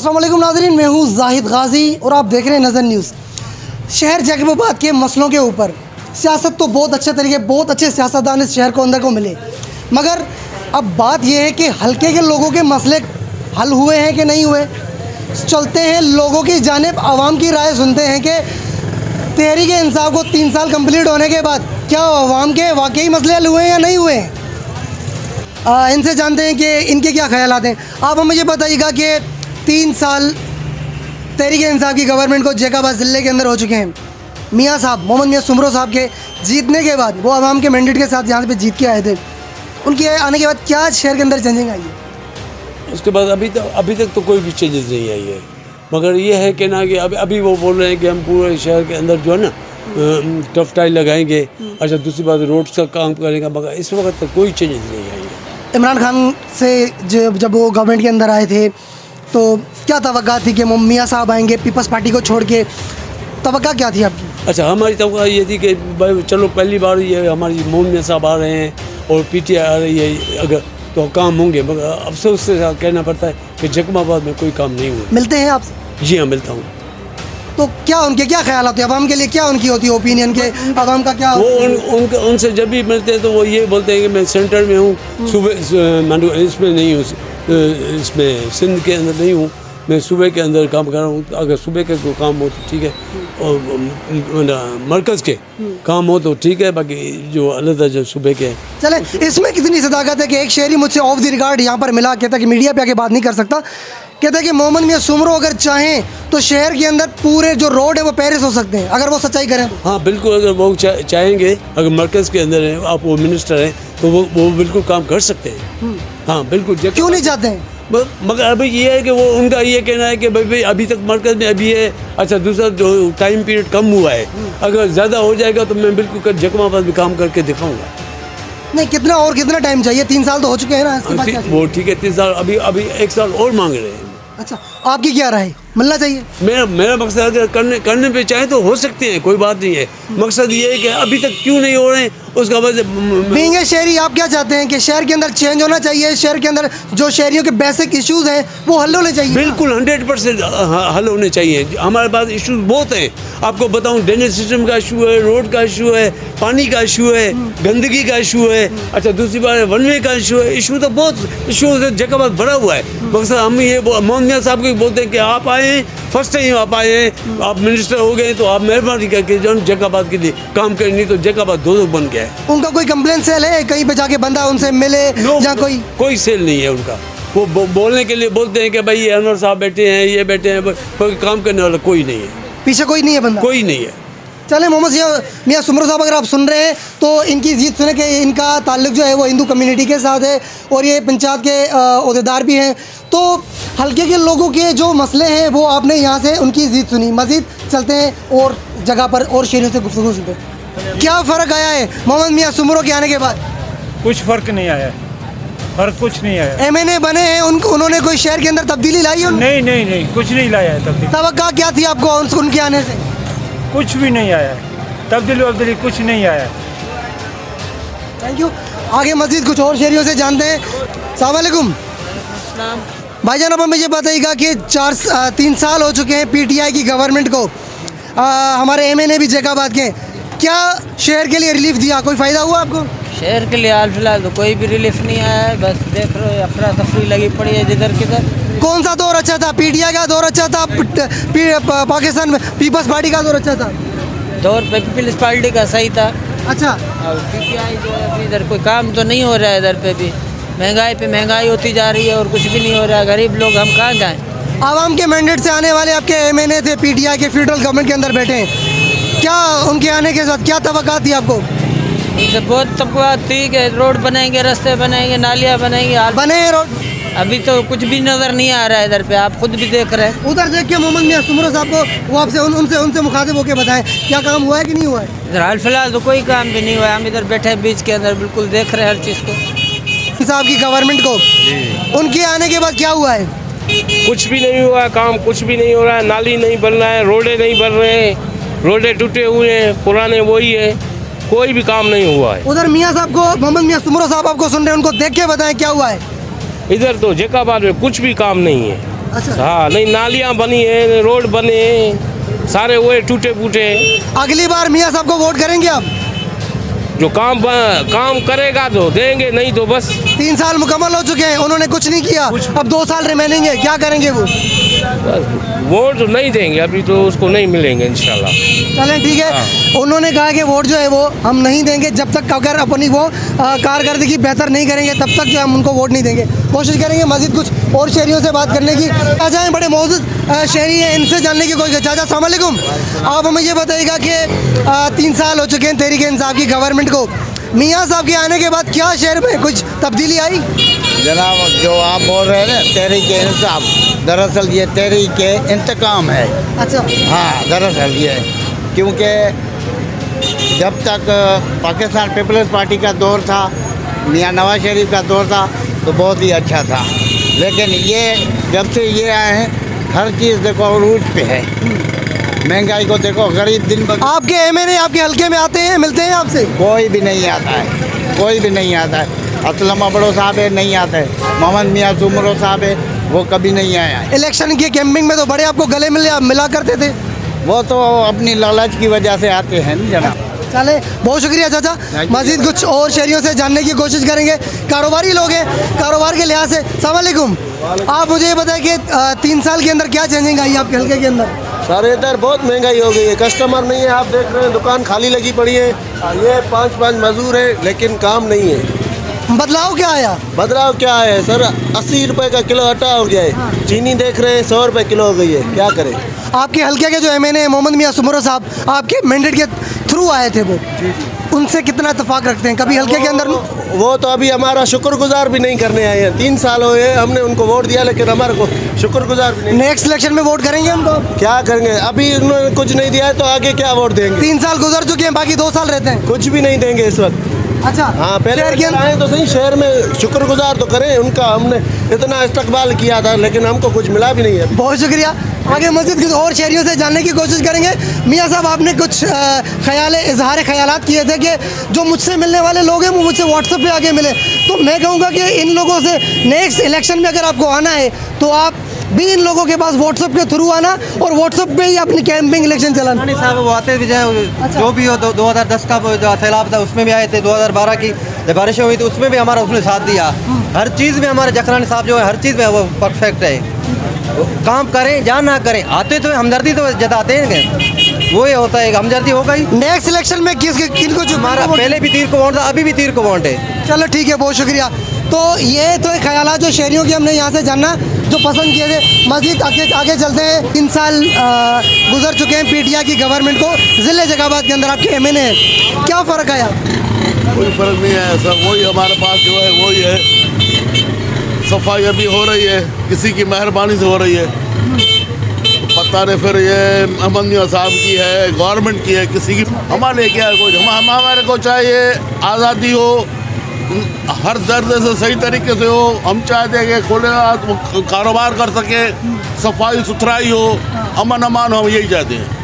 अस्सलाम वालेकुम नाज़रीन, मैं हूँ जाहिद गाजी और आप देख रहे हैं नज़र न्यूज़। शहर जैकबाबाद के मसलों के ऊपर सियासत तो बहुत अच्छे सियासतदान इस शहर को अंदर को मिले, मगर अब बात यह है कि हल्के के लोगों के मसले हल हुए हैं कि नहीं हुए। चलते हैं लोगों की जानिब, आवाम की राय सुनते हैं कि तहरीक इंसाफ को 3 साल कंप्लीट होने के बाद क्या आवाम के वाकई मसले हल हुए हैं या नहीं हुए हैं। इनसे जानते हैं कि इनके क्या ख्यालात हैं। आप हमें ये बताइएगा कि 3 साल तहरीक इंसाफ की गवर्नमेंट को जैकबाबाद ज़िले के अंदर हो चुके हैं। मियाँ साहब, मोहम्मद मियाँ सुमरो साहब के जीतने के बाद, वो आवाम के मैंडेट के साथ यहाँ पे जीत के आए थे, उनके आने के बाद क्या शहर के अंदर चेंजिंग आई है? उसके बाद अभी तक तो कोई भी चेंजेस नहीं आई है, मगर ये है कि ना कि अभी वो बोल रहे हैं कि हम पूरे शहर के अंदर जो है ना टफ टाइल लगाएंगे। अच्छा, दूसरी बात रोड्स का काम करेगा, मगर इस वक्त तक कोई चेंजेस नहीं आई है। इमरान खान से जब वो गवर्नमेंट के अंदर आए थे तो क्या तवक्का थी कि मियाँ साहब आएंगे पीपल्स पार्टी को छोड़ के? तवक्का क्या थी आपकी? अच्छा, हमारी तवक्का ये थी कि भाई चलो पहली बार ये हमारी मोहम्मद साहब आ रहे हैं और पीटीआई आ रही है, अगर तो काम होंगे, मगर अफसोस से कहना पड़ता है कि जैकबाबाद में कोई काम नहीं हुआ। मिलते हैं आपसे? जी हाँ, मिलता हूँ। तो क्या उनके क्या ख्याल होते हैं आवाम के लिए, क्या उनकी होती है ओपिनियन के आवाम का क्या? वो उनसे जब भी मिलते हैं तो वो ये बोलते हैं कि मैं सेंटर में हूँ, सुबह इसमें नहीं हूँ, इसमें सिंध के अंदर नहीं हूँ, मैं सूबे के अंदर काम कर रहा हूँ। अगर सूबे के कोई काम हो तो ठीक है, और मरकज़ के काम हो तो ठीक है, बाकी जो अलग जो सूबे के हैं। चले, इसमें कितनी सदाकत है कि एक शहरी मुझसे ऑफ द रिकॉर्ड यहाँ पर मिला, कहता कि मीडिया पे आके बात नहीं कर सकता, कहता है कि मोहम्मद मियाँ सुमरो अगर चाहें तो शहर के अंदर पूरे जो रोड है वो पेरिस हो सकते हैं, अगर वो सच्चाई करें तो। हाँ बिल्कुल, अगर वो चाहेंगे, अगर मरकज़ के अंदर हैं, आप वो मिनिस्टर हैं, तो वो बिल्कुल काम कर सकते हैं। हाँ बिल्कुल। क्यों नहीं चाहते हैं? मगर अभी ये है कि वो उनका ये कहना है कि भाई अभी तक मरकज़ में अभी है। अच्छा, दूसरा जो टाइम पीरियड कम हुआ है, अगर ज़्यादा हो जाएगा तो मैं बिल्कुल जैकबाबाद में काम करके दिखाऊंगा। नहीं, कितना टाइम चाहिए? 3 साल तो हो चुके हैं ना, इसके बाद क्या चाहिए? वो ठीक है, 3 साल, अभी 1 साल और मांग रहे हैं। अच्छा, आपकी क्या राय? मिलना चाहिए? मेरा मकसद अगर करने पे चाहे तो हो सकते हैं, कोई बात नहीं है। मकसद ये है कि अभी तक क्यों नहीं हो रहे हैं, उसका वजह बीइंग ए शहरी आप क्या चाहते हैं कि शहर के अंदर चेंज होना चाहिए, शहर के अंदर जो शहरियों के बेसिक इश्यूज हैं वो हल होने चाहिए? बिल्कुल 100% हल होने चाहिए। हमारे पास इश्यूज बहुत हैं, आपको बताऊं, ड्रेनेज सिस्टम का इशू है, रोड का इशू है, पानी का इशू है, गंदगी का इशू है। अच्छा, दूसरी बात वन वे का इशू है। इशू तो बहुत इशूज है, जैकबाबाद भरा हुआ है। मकसद हम ये मोहम्मद मियाँ साहब को बोलते हैं कि आप आए, फर्स्ट टाइम आप आए हैं, आप मिनिस्टर हो गए, तो आप मेहरबानी करके जो जैकबाद के लिए काम करें, नहीं तो जैकबाद दो बन गया है। उनका कोई कंप्लेंट सेल है कहीं पे जाके बंदा उनसे मिले या कोई सेल नहीं है उनका। वो बोलने के लिए बोलते हैं कि भाई ये अनवर साहब बैठे हैं, ये बैठे हैं, कोई काम करने वाला कोई नहीं है, पीछे कोई नहीं है बंदा, कोई नहीं है। चले, मोहम्मद मियाँ सुमरो साहब अगर आप सुन रहे हैं तो इनकी जीत सुने कि इनका ताल्लुक जो है वो हिंदू कम्युनिटी के साथ है और ये पंचायत के ओहदेदार भी हैं, तो हल्के के लोगों के जो मसले हैं वो आपने यहाँ से उनकी जीत सुनी। मज़ीद चलते हैं और जगह पर और शहरियों से गुफ्तगू सुनते हैं। क्या फ़र्क आया है मोहम्मद मियाँ सुमरो के आने के बाद? कुछ फ़र्क नहीं आया है, फ़र्क कुछ नहीं आया। MNA बने हैं, उन्होंने कोई शहर के अंदर तब्दीली लाई है? नहीं, कुछ नहीं लाया है तब्दीली। तवक्का क्या थी आपको उनके आने से? कुछ भी नहीं आया है, तब्दीली कुछ नहीं आया है। Thank you. आगे मज़ीद कुछ और शहरियों से जानते हैं। अस्सलाम वालेकुम भाईजान, अब हमें ये बताइएगा कि 3 साल हो चुके हैं PTI की गवर्नमेंट को, हमारे MNA भी जैकबाद के, क्या शहर के लिए रिलीफ दिया? कोई फ़ायदा हुआ आपको? शहर के लिए हाल फिलहाल तो कोई भी रिलीफ नहीं आया है, बस देख रहे हो अफरा तफरी लगी पड़ी है जिधर किधर। कौन सा दौर अच्छा था? PTI का दौर अच्छा था, पाकिस्तान में पीपल्स पार्टी का दौर अच्छा था? दौर पे पीपल्स पार्टी का सही था। अच्छा, और PTI जो है अभी इधर कोई काम तो नहीं हो रहा है, इधर पे भी महंगाई पे महंगाई होती जा रही है और कुछ भी नहीं हो रहा है। गरीब लोग हम कहाँ जाएँ? आवाम के मैंडेट से आने वाले आपके MNA थे, PTI के फेडरल गवर्नमेंट के अंदर बैठे हैं, क्या उनके आने के साथ क्या तवक्का थी आपको? उनसे बहुत तवक्का थी कि रोड बनाएंगे, रास्ते बनाएंगे, नालियाँ बनाएंगे। बने हैं रोड? अभी तो कुछ भी नज़र नहीं आ रहा है इधर पे, आप खुद भी देख रहे हैं। उधर देख के मोहम्मद मियाँ सुमरो साहब को वो आपसे उनसे मुखातिब होकर बताएं क्या काम हुआ है कि नहीं हुआ है? इधर हाल फिलहाल तो कोई काम भी नहीं हुआ है, हम इधर बैठे हैं बीच के अंदर, बिल्कुल देख रहे हैं हर चीज़ को। साहब की गवर्नमेंट को उनके आने के बाद क्या हुआ है? कुछ भी नहीं हुआ, काम कुछ भी नहीं हो रहा है। नाली नहीं बन रहा है, रोडे नहीं बन रहे हैं, रोडे टूटे हुए हैं, पुराने वही है, कोई भी काम नहीं हुआ है। उधर मियाँ साहब को, मोहम्मद मियाँ सुमरो साहब आपको सुन रहे हैं, उनको देख के बताएं क्या हुआ है? इधर तो जैकबाद में कुछ भी काम नहीं है। अच्छा। हाँ नहीं, नालियाँ बनी है, रोड बने हैं, सारे वो टूटे फूटे। अगली बार मियाँ साहब को वोट करेंगे आप? जो काम करेगा तो देंगे, नहीं तो बस 3 साल मुकम्मल हो चुके हैं, उन्होंने कुछ नहीं किया, अब 2 साल रिमेनिंग है, क्या करेंगे वो? वोट तो नहीं देंगे, अभी तो उसको नहीं मिलेंगे इंशाल्लाह। चलें ठीक है, उन्होंने कहा कि वोट जो है वो हम नहीं देंगे जब तक अगर अपनी वो कारकर्दगी बेहतर नहीं करेंगे, तब तक जो हम उनको वोट नहीं देंगे। कोशिश करेंगे मज़ीद कुछ और शहरियों से बात करने की। चाचा हैं बड़े मौजूद शहरी हैं, इनसे जानने की कोशिश। चाचा अस्सलाम वालेकुम, आप हमें ये बताइएगा कि 3 साल हो चुके हैं तहरीक इंसाफ की गवर्नमेंट को, मियाँ साहब के आने के बाद क्या शहर में कुछ तब्दीली आई? जनाब, जो आप बोल रहे हैं ना तहरीक इंसाफ, दरअसल ये तहरीक इंतकाम है। अच्छा। हाँ, दरअसल ये क्योंकि जब तक पाकिस्तान पीपल्स पार्टी का दौर था, मियाँ नवाज शरीफ का दौर था, तो बहुत ही अच्छा था। लेकिन ये जब से ये आए हैं, हर चीज़ देखो अरूज पे है। महंगाई को देखो, गरीब दिन ब आपके एमएनए आपके हल्के में आते हैं, मिलते हैं आपसे? कोई भी नहीं आता है, कोई भी नहीं आता है। असलम अबड़ो साहब है, नहीं आता है। मोहम्मद मियाँ सुमरो साहब है, वो कभी नहीं आया है। इलेक्शन की कैंपिंग में तो बड़े आपको गले मिला करते थे। वो तो अपनी लालच की वजह से आते हैं ना जनाब। चले, बहुत शुक्रिया चाचा। मज़ीद कुछ और शहरियों से जानने की कोशिश करेंगे, कारोबारी लोग हैं, कारोबार के लिहाज से। अस्सलाम वालेकुम, आप मुझे ये बताएं कि 3 साल के अंदर क्या चेंजिंग आई आपके हल्के के अंदर? सर इधर बहुत महंगाई हो गई है, कस्टमर नहीं है, आप देख रहे हैं दुकान खाली लगी पड़ी है। ये 5 मजदूर है लेकिन काम नहीं है। बदलाव क्या आया? बदलाव क्या है सर, 80 रुपए का किलो आटा हो गया है, चीनी देख रहे हैं 100 रुपए किलो हो गई है, क्या करें। आपके हल्के के जो एमएनए मोहम्मद मियाँ सुमरो साहब आपके मैंडेट के थ्रू आए थे, वो उनसे कितना इत्तेफाक रखते हैं? कभी हल्के के अंदर वो तो अभी हमारा शुक्रगुजार भी नहीं करने आए हैं। 3 साल हुए हमने उनको वोट दिया, लेकिन हमारे को शुक्रगुजार भी नहीं। नेक्स्ट इलेक्शन में वोट करेंगे उनको? क्या करेंगे, अभी उन्होंने कुछ नहीं दिया है तो आगे क्या वोट देंगे। 3 साल गुजर चुके हैं, बाकी 2 साल रहते हैं। कुछ भी नहीं देंगे इस वक्त। अच्छा। हाँ, पहले शहर के अंदर आए तो सही, शहर में शुक्रगुजार तो करें उनका, हमने इतना इस्तकबाल किया था लेकिन हमको कुछ मिला भी नहीं है। बहुत शुक्रिया। आगे मस्जिद कुछ और शहरियों से जानने की कोशिश करेंगे। मियाँ साहब, आपने कुछ इजहार ख्यालात किए थे कि जो मुझसे मिलने वाले लोग हैं वो मुझसे व्हाट्सएप पे आके मिले, तो मैं कहूँगा कि इन लोगों से नेक्स्ट इलेक्शन में अगर आपको आना है तो आप भी इन लोगों के पास व्हाट्सएप के थ्रू आना और व्हाट्सएप पे ही अपनी कैंपिंग इलेक्शन चलाना। नहीं साहब, वो आते भी जाए। अच्छा। जो भी हो, 2010 का जो सैलाब था उसमें भी आए थे, 2012 की जब बारिशें हुई थी उसमें भी हमारा उसने साथ दिया। हर चीज़ में हमारे जखरानी साहब जो है हर चीज़ में वो परफेक्ट है। काम करें या ना करें, आते तो हमदर्दी तो जताते हैं, वो ये होता है हमदर्दी होगा ही। नेक्स्ट इलेक्शन में किनको जो हमारा पहले भी तीर को वोट था, अभी भी तीर को वोट है। चलो ठीक है, बहुत शुक्रिया। तो ये तो एक ख्याल जो शहरियों की हमने यहाँ से जानना जो पसंद किए थे। मज़ीद आगे चलते हैं। 3 साल गुजर चुके हैं पीटीआई की गवर्नमेंट को, ज़िले जगाबाद के अंदर आपके एमएनए हैं, क्या फ़र्क आया? कोई फ़र्क नहीं है सर, वही हमारे पास जो है वही है। सफाई अभी हो रही है, किसी की मेहरबानी से हो रही है, पता नहीं फिर ये मोहम्मद मियाँ साहब की है, गवर्नमेंट की है, किसी की। हमारे क्या है, कुछ हमारे को चाहिए आज़ादी हो, हर दर्जे से सही तरीके से हो। हम चाहते हैं कि खुले कारोबार कर सके, सफाई सुथराई हो, अमन अमान हो, यही चाहते हैं।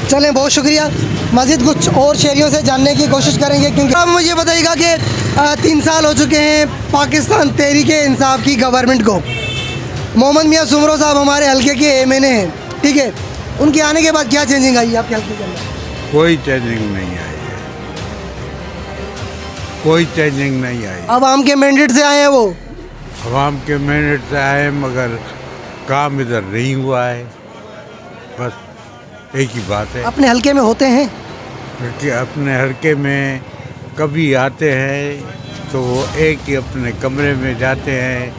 चलें, बहुत शुक्रिया। मज़ीद कुछ और शहरियों से जानने की कोशिश करेंगे, क्योंकि अब मुझे बताइएगा कि 3 साल हो चुके हैं पाकिस्तान तहरीक इंसाफ की गवर्नमेंट को। मोहम्मद मियाँ सुमरो साहब हमारे हल्के के एमएनए हैं, ठीक है, उनके आने के बाद क्या चेंजिंग आई आपके हल्के के अंदर? कोई चेंजिंग नहीं आई है, कोई चेंजिंग नहीं आई। आवाम के मैंडेट से आए हैं वो? आवाम के मैंडेट से आए, मगर काम इधर नहीं हुआ है, बस एक ही बात है। अपने हल्के में होते हैं? क्योंकि अपने हल्के में कभी आते हैं तो वो एक ही अपने कमरे में जाते हैं,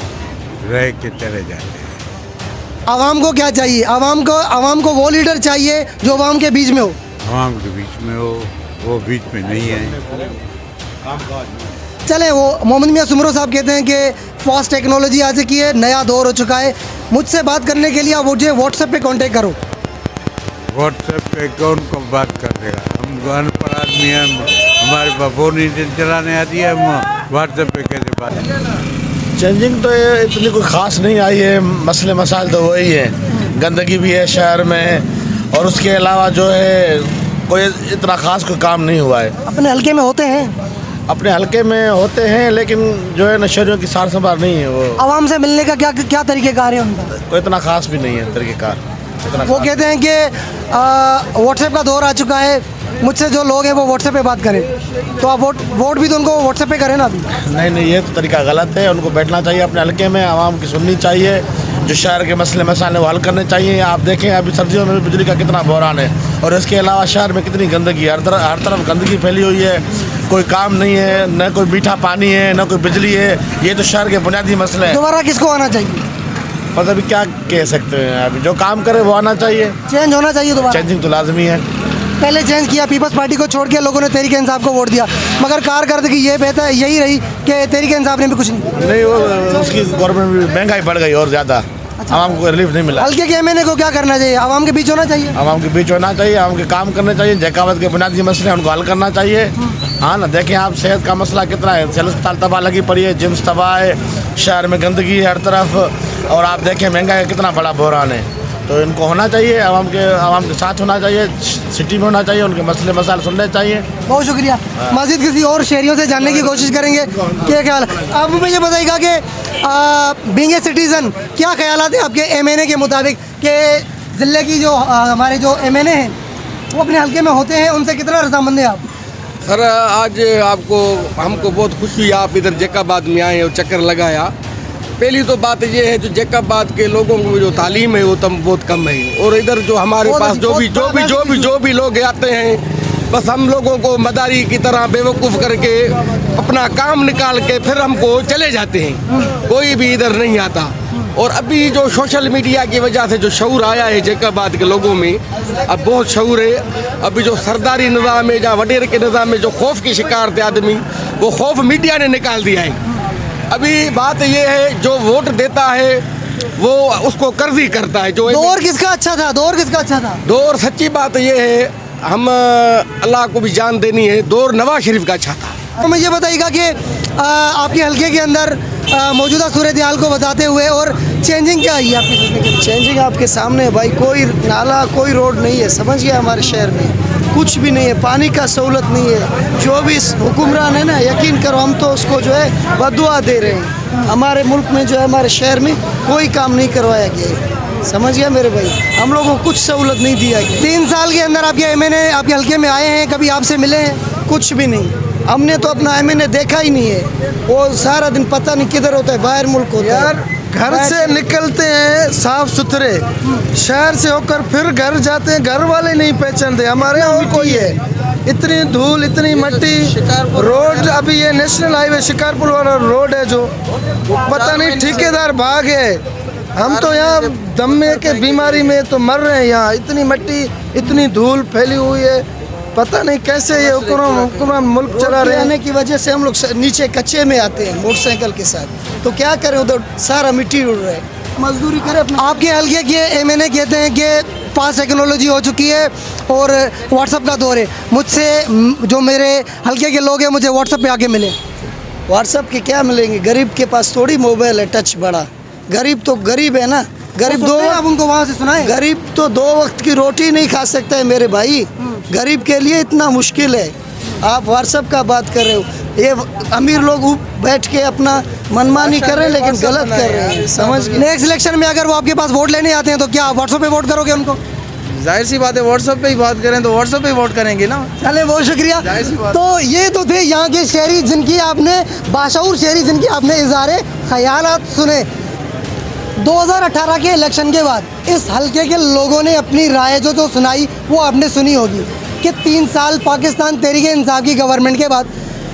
रह के चले जाते हैं। आवाम को क्या चाहिए? आवाम को वो लीडर चाहिए जो आवाम के बीच में हो। आवाम के बीच में हो, वो बीच में नहीं है। चले, वो मोहम्मद मियाँ सुमरो साहब कहते हैं कि फास्ट टेक्नोलॉजी आ चुकी है, नया दौर हो चुका है, मुझसे बात करने के लिए आप मुझे व्हाट्सएप पे कांटेक्ट करो। व्हाट्सएप पे कौन को बात कर देगा, हम अनपढ़ आदमी हैं, हमारे पास फोन ही चलाने आती है, हम व्हाट्सएप पे कैसे बात करें। चेंजिंग तो ये इतनी कोई ख़ास नहीं आई है, मसले मसाइल तो वही है, गंदगी भी है शहर में, और उसके अलावा जो है कोई इतना ख़ास कोई काम नहीं हुआ है। अपने हल्के में होते हैं? अपने हलके में होते हैं, लेकिन जो है ना शहरियों की सार संभाल नहीं है। वो आवाम से मिलने का क्या क्या तरीक़ेकार है उनका? कोई इतना खास भी नहीं है तरीक़ेकार। वो कहते हैं कि व्हाट्सएप का दौर आ चुका है, मुझसे जो लोग हैं वो व्हाट्सएप पे बात करें, तो आप वोट भी तो उनको व्हाट्सएप पे करें ना अभी। नहीं, ये तो तरीका गलत है। उनको बैठना चाहिए अपने हलके में, आवाम की सुननी चाहिए, जो शहर के मसले मसाले वो हल करने चाहिए। आप देखें अभी सर्दियों में भी बिजली का कितना बहरान है, और इसके अलावा शहर में कितनी गंदगी, हर तरफ गंदगी फैली हुई है। कोई काम नहीं है, न कोई मीठा पानी है, न कोई बिजली है। ये तो शहर के बुनियादी मसले हैं। दोबारा किसको आना चाहिए? मतलब अभी क्या कह सकते हैं, अभी जो काम करे वो आना चाहिए। चेंज होना चाहिए दोबारा। चेंजिंग तो लाजमी है। पहले चेंज किया, पीपल्स पार्टी को छोड़ के लोगों ने तहरीक इंसाफ को वोट दिया, मगर कारकर्दगी ये बेहतर यही रही कि तहरीक इंसाफ ने भी कुछ नहीं। वो उसकी गवर्नमेंट में महंगाई बढ़ गई और ज़्यादा, आवाम को रिलीफ नहीं मिला। हल्के के एमएनए को क्या करना चाहिए? आवाम के बीच होना चाहिए, आवाम के बीच होना चाहिए, आवाम के काम करने चाहिए, जकावत के बुनियादी मसले उनको हल करना चाहिए। हाँ ना, देखें आप सेहत का मसला कितना है, सिविल अस्पताल तबाह लगी पड़ी है, जिम्स तबाह है, शहर में गंदगी है हर तरफ, और आप देखें महंगाई का कितना बड़ा बहरान है। तो इनको होना चाहिए, आवाम के साथ होना चाहिए, सिटी में होना चाहिए, उनके मसले मसाले सुनने चाहिए। बहुत शुक्रिया। मज़ीद किसी और शहरियों से जानने की कोशिश करेंगे क्या ख्याल है। आप मुझे बताइएगा कि बीइंग ए सिटीज़न क्या ख्यालात है आपके एमएनए के मुताबिक कि ज़िले की जो हमारे जो एमएनए हैं वो अपने हल्के में होते हैं, उनसे कितना रजामंद है आप? सर आज हमको बहुत खुशी हुई, आप इधर जैकाबाद में आए और चक्कर लगाया। पहली तो बात ये है, जो जैकाबाद के लोगों को जो तालीम है वो बहुत कम है, और इधर जो हमारे पास जो भी लोग आते हैं, बस हम लोगों को मदारी की तरह बेवकूफ़ करके अपना काम निकाल के फिर हमको चले जाते हैं, कोई भी इधर नहीं आता। और अभी जो सोशल मीडिया की वजह से जो शऊर आया है जैकाबाद के लोगों में, अब बहुत शऊर है। अभी जो सरदारी निज़ाम है, जहाँ वडेर के निज़ाम में जो खौफ की शिकार थे आदमी, वो खौफ मीडिया ने निकाल दिया है। अभी बात ये है, जो वोट देता है वो उसको कर्जी करता है। जो दौर किसका अच्छा था? दौर सच्ची बात ये है, हम अल्लाह को भी जान देनी है, दौर नवाज शरीफ का अच्छा था। तो मुझे बताइएगा कि आपके हल्के के अंदर मौजूदा सूरत हाल को बताते हुए और चेंजिंग क्या आई है आपके? चेंजिंग आपके सामने है भाई, कोई नाला कोई रोड नहीं है, समझ गया? हमारे शहर में कुछ भी नहीं है, पानी का सहूलत नहीं है। जो भी हुक्मरान है ना, यकीन करो हम तो उसको जो है बदुआ दे रहे हैं। हमारे मुल्क में जो है, हमारे शहर में कोई काम नहीं करवाया गया है, समझ गया मेरे भाई? हम लोगों को कुछ सहूलत नहीं दिया गया। 3 साल के अंदर आपके एमएनए आपके हल्के में आए हैं, कभी आपसे मिले हैं? कुछ भी नहीं, हमने तो अपना एमएनए देखा ही नहीं है। वो सारा दिन पता नहीं किधर होता है, बाहर मुल्क होता है। यार घर से निकलते हैं साफ सुथरे, शहर से होकर फिर घर जाते हैं, घर वाले नहीं पहचानते हमारे यहाँ और कोई है। इतनी धूल, इतनी मट्टी, रोड अभी ये नेशनल हाईवे शिकारपुर वाला रोड है, जो पता नहीं ठेकेदार भाग है। हम तो यहाँ दमे के बीमारी में तो मर रहे हैं। यहाँ इतनी मट्टी, इतनी धूल फैली हुई है, पता नहीं कैसे ये हुक्मरान मुल्क चला रहे हैं। की वजह से हम लोग नीचे कच्चे में आते हैं मोटरसाइकिल के साथ, तो क्या करें, उधर सारा मिट्टी उड़ रहा है, मजदूरी करें अपना। आपके हल्के के एमएनए कहते हैं कि फास्ट टेक्नोलॉजी हो चुकी है और व्हाट्सएप का दौर है। मुझसे जो मेरे हल्के के लोग हैं मुझे व्हाट्सएप पे आके मिले। व्हाट्सएप के क्या मिलेंगे? गरीब के पास थोड़ी मोबाइल है टच बड़ा, गरीब तो गरीब है ना। गरीब दो आप उनको वहाँ से सुनाए, गरीब तो 2 वक्त की रोटी नहीं खा सकता है मेरे भाई। गरीब के लिए इतना मुश्किल है, आप व्हाट्सएप का बात कर रहे हो। ये अमीर लोग बैठ के अपना मनमानी कर रहे हैं, लेकिन गलत कर रहे हैं, समझ गए? नेक्स्ट इलेक्शन में अगर वो आपके पास वोट लेने आते हैं तो क्या आप व्हाट्सएप पे वोट करोगे उनको? जाहिर सी बात है, व्हाट्सएप पे ही बात करें तो व्हाट्सएप पे वोट करेंगे ना। चले, बहुत शुक्रिया। तो ये तो थे यहाँ के शहरी जिनकी आपने, बाशऊर शहरी जिनकी आपने इज़हार ख्यालात सुने। 2018 के इलेक्शन के बाद इस हल्के के लोगों ने अपनी राय जो सुनाई वो आपने सुनी होगी कि 3 साल पाकिस्तान तहरीक इंसाफ की गवर्नमेंट के बाद,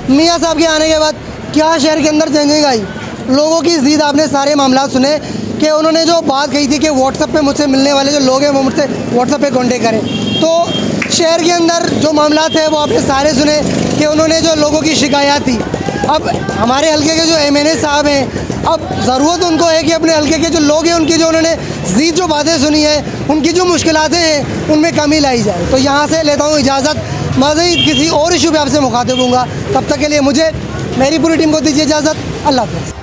मियाँ साहब के आने के बाद क्या शहर के अंदर चेंजिंग आई। लोगों की ज़िद आपने सारे मामला सुने कि उन्होंने जो बात कही थी कि व्हाट्सएप पे मुझसे मिलने वाले जो लोग हैं वो मुझसे व्हाट्सएप पे कॉन्टेक्ट करें। तो शहर के अंदर जो मामला थे वो आपने सारे सुने कि उन्होंने जो लोगों की शिकायत थी। अब हमारे हल्के के जो एमएनए साहब हैं, अब ज़रूरत उनको है कि अपने हल्के के जो लोग हैं उनकी जो उन्होंने ज़ीद जो बातें सुनी है, उनकी जो मुश्किलातें हैं उनमें कमी लाई जाए। तो यहाँ से लेता हूँ इजाज़त, मज़ीद किसी और इशू पे आपसे मुखातिब होऊंगा। तब तक के लिए मुझे, मेरी पूरी टीम को दीजिए इजाज़त। अल्लाह हाफ़िज़।